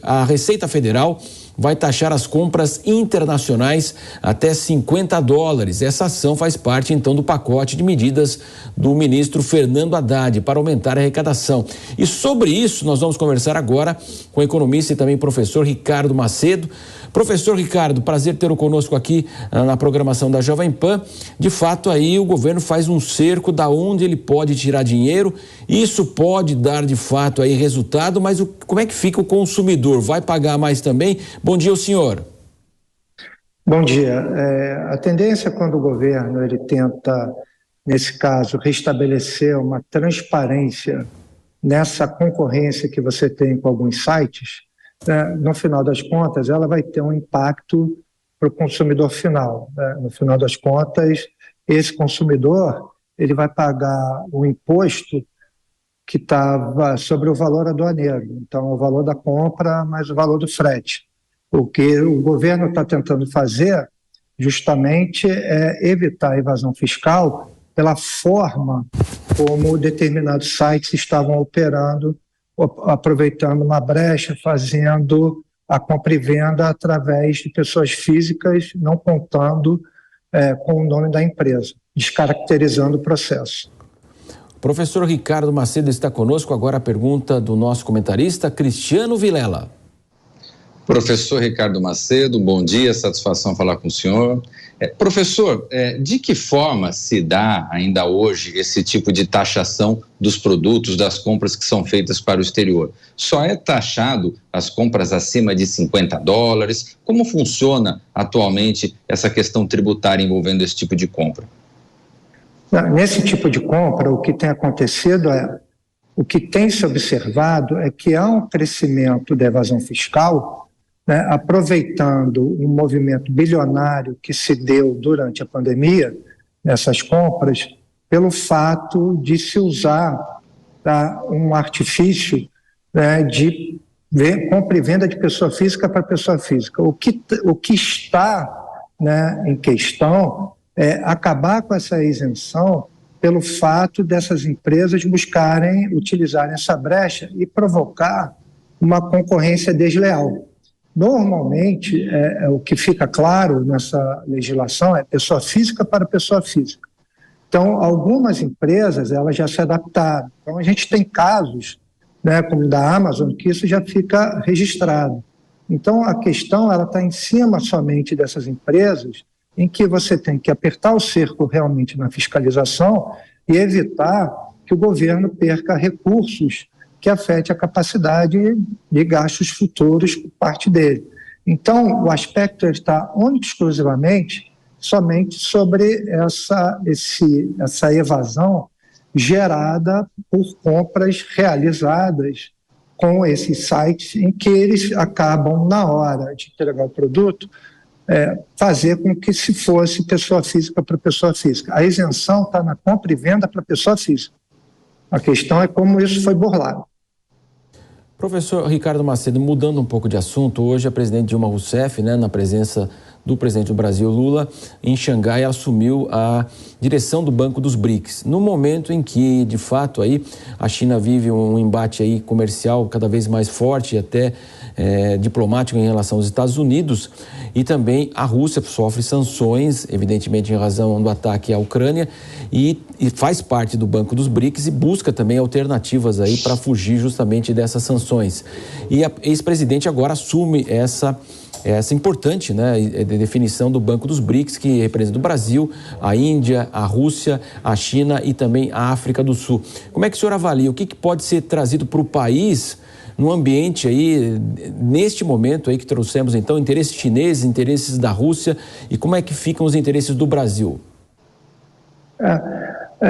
a Receita Federal vai taxar as compras internacionais até $50. Essa ação faz parte, então, do pacote de medidas do ministro Fernando Haddad para aumentar a arrecadação. E sobre isso, nós vamos conversar agora com o economista e também professor Ricardo Macedo. Professor Ricardo, prazer tê-lo conosco aqui na programação da Jovem Pan. De fato, aí o governo faz um cerco da onde ele pode tirar dinheiro. Isso pode dar, de fato, aí resultado, mas como é que fica o consumidor? Vai pagar mais também? Bom dia, senhor. Bom dia. A tendência quando o governo ele tenta, nesse caso, restabelecer uma transparência nessa concorrência que você tem com alguns sites, no final das contas, ela vai ter um impacto para o consumidor final. No final das contas, esse consumidor ele vai pagar o imposto que estava sobre o valor aduaneiro. Então, o valor da compra mais o valor do frete. O que o governo está tentando fazer, justamente, é evitar a evasão fiscal pela forma como determinados sites estavam operando, aproveitando uma brecha, fazendo a compra e venda através de pessoas físicas, não contando com o nome da empresa, descaracterizando o processo. Professor Ricardo Macedo está conosco. Agora a pergunta do nosso comentarista, Cristiano Vilela. Professor Ricardo Macedo, bom dia, satisfação falar com o senhor. Professor, de que forma se dá ainda hoje esse tipo de taxação dos produtos, das compras que são feitas para o exterior? Só é taxado as compras acima de $50? Como funciona atualmente essa questão tributária envolvendo esse tipo de compra? Nesse tipo de compra, o que tem acontecido o que tem se observado é que há um crescimento da evasão fiscal, aproveitando um movimento bilionário que se deu durante a pandemia, nessas compras, pelo fato de se usar um artifício de compra e venda de pessoa física para pessoa física. O que está em questão é acabar com essa isenção pelo fato dessas empresas utilizarem essa brecha e provocar uma concorrência desleal. Normalmente, o que fica claro nessa legislação é pessoa física para pessoa física. Então, algumas empresas elas já se adaptaram. Então, a gente tem casos, como da Amazon, que isso já fica registrado. Então, a questão está em cima somente dessas empresas, em que você tem que apertar o cerco realmente na fiscalização e evitar que o governo perca recursos que afete a capacidade de gastos futuros por parte dele. Então, o aspecto está único exclusivamente somente sobre essa evasão gerada por compras realizadas com esses sites em que eles acabam, na hora de entregar o produto, fazer com que se fosse pessoa física para pessoa física. A isenção está na compra e venda para pessoa física. A questão é como isso foi burlado. Professor Ricardo Macedo, mudando um pouco de assunto, hoje a presidente Dilma Rousseff, na presença do presidente do Brasil, Lula, em Xangai, assumiu a direção do Banco dos BRICS. No momento em que, de fato, aí a China vive um embate aí comercial cada vez mais forte e até diplomático em relação aos Estados Unidos, e também a Rússia sofre sanções, evidentemente em razão do ataque à Ucrânia, e faz parte do Banco dos BRICS e busca também alternativas aí para fugir justamente dessas sanções. E a ex-presidente agora assume essa importante definição do Banco dos BRICS, que representa o Brasil, a Índia, a Rússia, a China e também a África do Sul. Como é que o senhor avalia? O que pode ser trazido para o país no ambiente aí, neste momento aí que trouxemos, então, interesses chineses, interesses da Rússia, e como é que ficam os interesses do Brasil?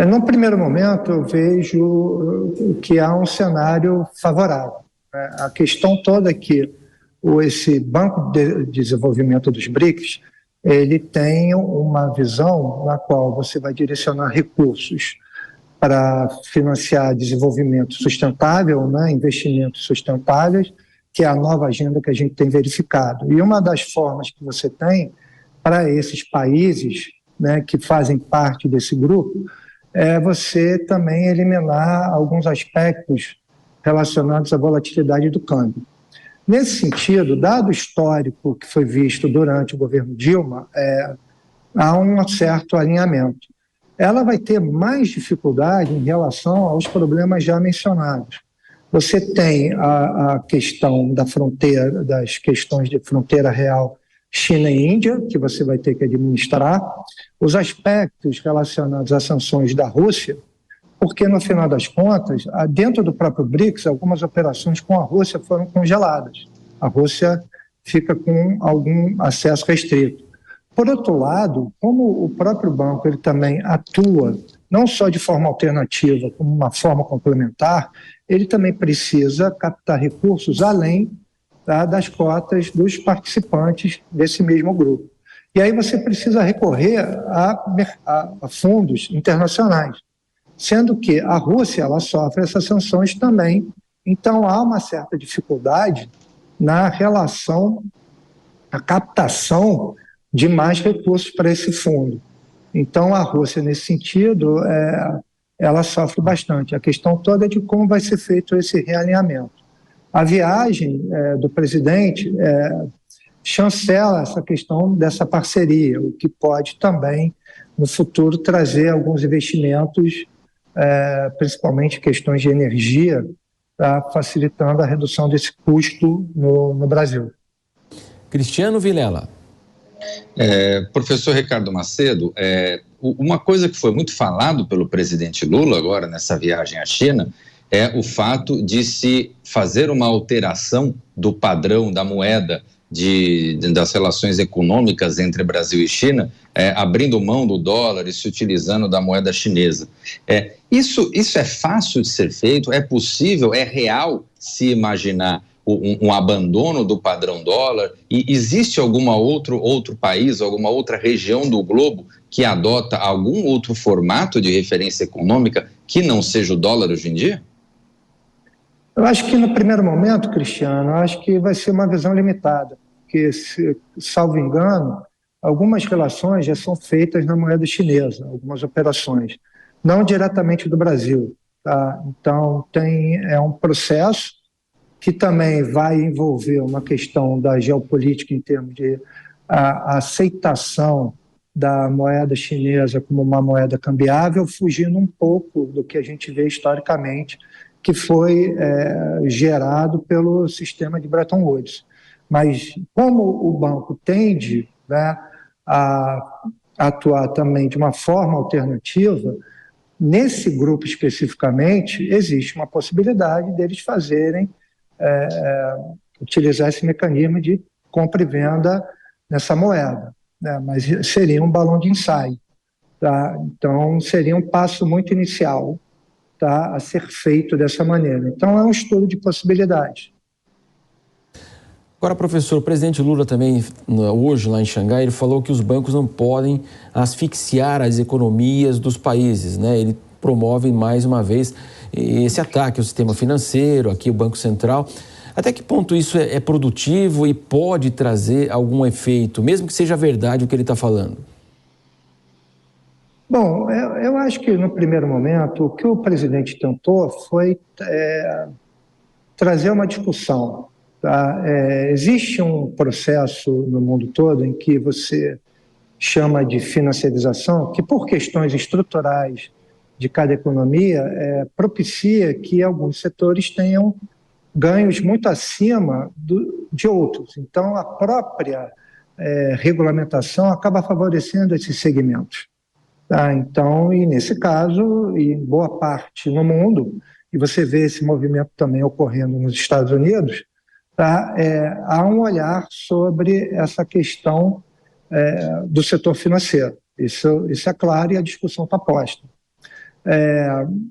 No primeiro momento, eu vejo que há um cenário favorável. A questão toda é que esse Banco de Desenvolvimento dos BRICS, ele tem uma visão na qual você vai direcionar recursos para financiar desenvolvimento sustentável, investimentos sustentáveis, que é a nova agenda que a gente tem verificado. E uma das formas que você tem para esses países que fazem parte desse grupo é você também eliminar alguns aspectos relacionados à volatilidade do câmbio. Nesse sentido, dado o histórico que foi visto durante o governo Dilma, há um certo alinhamento. Ela vai ter mais dificuldade em relação aos problemas já mencionados. Você tem a questão da fronteira, das questões de fronteira real China e Índia, que você vai ter que administrar, os aspectos relacionados às sanções da Rússia, porque, no final das contas, dentro do próprio BRICS, algumas operações com a Rússia foram congeladas. A Rússia fica com algum acesso restrito. Por outro lado, como o próprio banco ele também atua não só de forma alternativa, como uma forma complementar, ele também precisa captar recursos além das cotas dos participantes desse mesmo grupo. E aí você precisa recorrer a fundos internacionais, sendo que a Rússia ela sofre essas sanções também. Então, há uma certa dificuldade na relação, a captação de mais recursos para esse fundo. Então, a Rússia, nesse sentido, ela sofre bastante. A questão toda é de como vai ser feito esse realinhamento. A viagem do presidente chancela essa questão dessa parceria, o que pode também, no futuro, trazer alguns investimentos, principalmente questões de energia, facilitando a redução desse custo no Brasil. Cristiano Vilela. Professor Ricardo Macedo, uma coisa que foi muito falado pelo presidente Lula agora nessa viagem à China é o fato de se fazer uma alteração do padrão da moeda das relações econômicas entre Brasil e China, abrindo mão do dólar e se utilizando da moeda chinesa. Isso é fácil de ser feito? É possível? É real se imaginar um abandono do padrão dólar? E existe algum outro país, alguma outra região do globo que adota algum outro formato de referência econômica que não seja o dólar hoje em dia? Eu acho que no primeiro momento, Cristiano, eu acho que vai ser uma visão limitada, porque, salvo engano, algumas relações já são feitas na moeda chinesa, algumas operações, não diretamente do Brasil. Tá? Então, é um processo que também vai envolver uma questão da geopolítica em termos de a aceitação da moeda chinesa como uma moeda cambiável, fugindo um pouco do que a gente vê historicamente, que foi gerado pelo sistema de Bretton Woods. Mas como o banco tende, né, a atuar também de uma forma alternativa, nesse grupo especificamente, existe uma possibilidade deles fazerem, utilizar esse mecanismo de compra e venda nessa moeda, né? Mas seria um balão de ensaio. Tá? Então, seria um passo muito inicial, tá, a ser feito dessa maneira. Então, é um estudo de possibilidades. Agora, professor, o presidente Lula também, hoje lá em Xangai, ele falou que os bancos não podem asfixiar as economias dos países, né? Ele promove mais uma vez esse ataque ao sistema financeiro, aqui o Banco Central. Até que ponto isso é produtivo e pode trazer algum efeito, mesmo que seja verdade o que ele está falando? Bom, eu acho que no primeiro momento o que o presidente tentou foi trazer uma discussão. Tá? Existe um processo no mundo todo em que você chama de financiarização, que por questões estruturais de cada economia propicia que alguns setores tenham ganhos muito acima de outros. Então, a própria regulamentação acaba favorecendo esses segmentos. Tá? Então, e nesse caso, em boa parte no mundo, e você vê esse movimento também ocorrendo nos Estados Unidos, tá? Há um olhar sobre essa questão do setor financeiro. Isso é claro e a discussão está posta.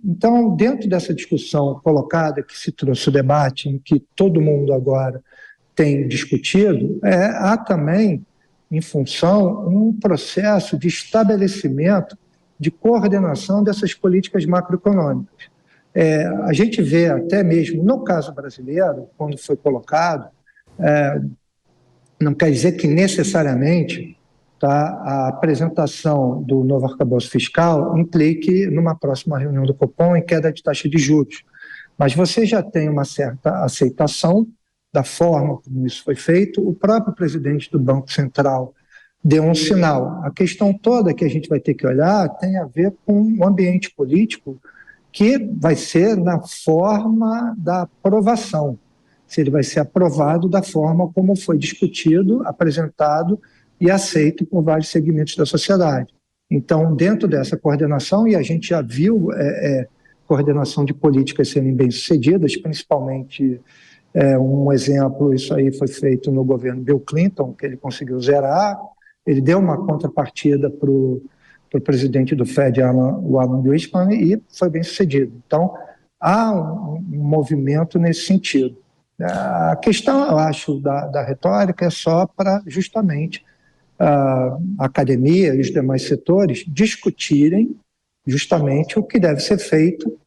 Então, dentro dessa discussão colocada, que se trouxe o debate, em que todo mundo agora tem discutido, há também, em função, um processo de estabelecimento, de coordenação dessas políticas macroeconômicas. A gente vê até mesmo, no caso brasileiro, quando foi colocado, não quer dizer que necessariamente a apresentação do novo arcabouço fiscal implique numa próxima reunião do Copom em queda de taxa de juros. Mas você já tem uma certa aceitação da forma como isso foi feito. O próprio presidente do Banco Central deu um sinal. A questão toda que a gente vai ter que olhar tem a ver com o ambiente político, que vai ser na forma da aprovação, se ele vai ser aprovado da forma como foi discutido, apresentado e aceito por vários segmentos da sociedade. Então, dentro dessa coordenação, e a gente já viu coordenação de políticas serem bem-sucedidas, principalmente um exemplo, isso aí foi feito no governo Bill Clinton, que ele conseguiu zerar, ele deu uma contrapartida para o presidente do Fed, o Alan Greenspan, e foi bem-sucedido. Então, há um movimento nesse sentido. A questão, eu acho, da retórica é só para justamente a academia e os demais setores discutirem justamente o que deve ser feito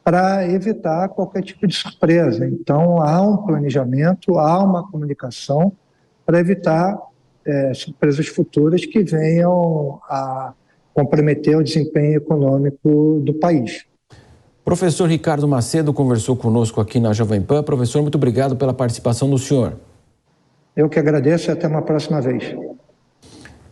para evitar qualquer tipo de surpresa. Então, há um planejamento, há uma comunicação para evitar surpresas futuras que venham a comprometer o desempenho econômico do país. Professor Ricardo Macedo conversou conosco aqui na Jovem Pan. Professor, muito obrigado pela participação do senhor. Eu que agradeço e até uma próxima vez.